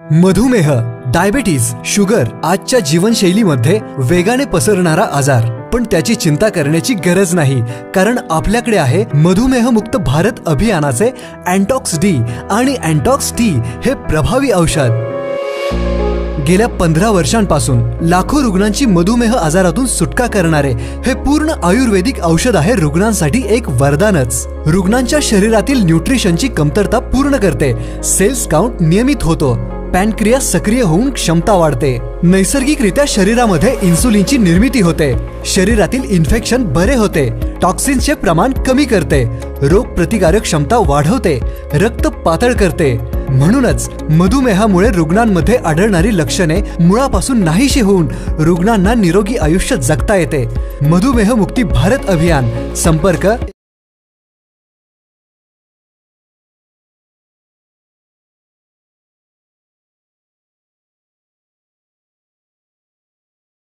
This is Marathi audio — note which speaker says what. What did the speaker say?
Speaker 1: मधुमेह, डायबिटीज, शुगर आजच्या जीवनशैलीमध्ये वेगाने पसरणारा आजार. पण त्याची चिंता करण्याची गरज नाही, कारण आपल्याकडे आहे मधुमेह मुक्त भारत अभियानाचे अँटॉक्स डी आणि अँटॉक्स टी हे प्रभावी औषध. गेल्या 15 वर्षांपासून लाखो रुग्णांची मधुमेह आजारातून सुटका करणारे हे पूर्ण आयुर्वेदिक औषध आहे रुग्णांसाठी एक वरदानच. रुग्णांच्या शरीरातील न्यूट्रिशनची कमतरता पूर्ण करते, सेल्स काउंट नियमित होतो, पॅनक्रियास सक्रिय होऊन क्षमता वाढते, नैसर्गिकरित्या शरीरामध्ये इन्सुलिनची निर्मिती होते, शरीरातील इन्फेक्शन बरे होते, टॉक्सिन्सचे प्रमाण कमी करते, रोग प्रतिकारक क्षमता वाढवते, रक्त पातळ करते. म्हणूनच मधुमेहामुळे रुग्णांमध्ये आढळणारी लक्षणे मुळापासून नाहीशी होऊन रुग्णांना निरोगी आयुष्य जगता येते. मधुमेह मुक्ती भारत अभियान. संपर्क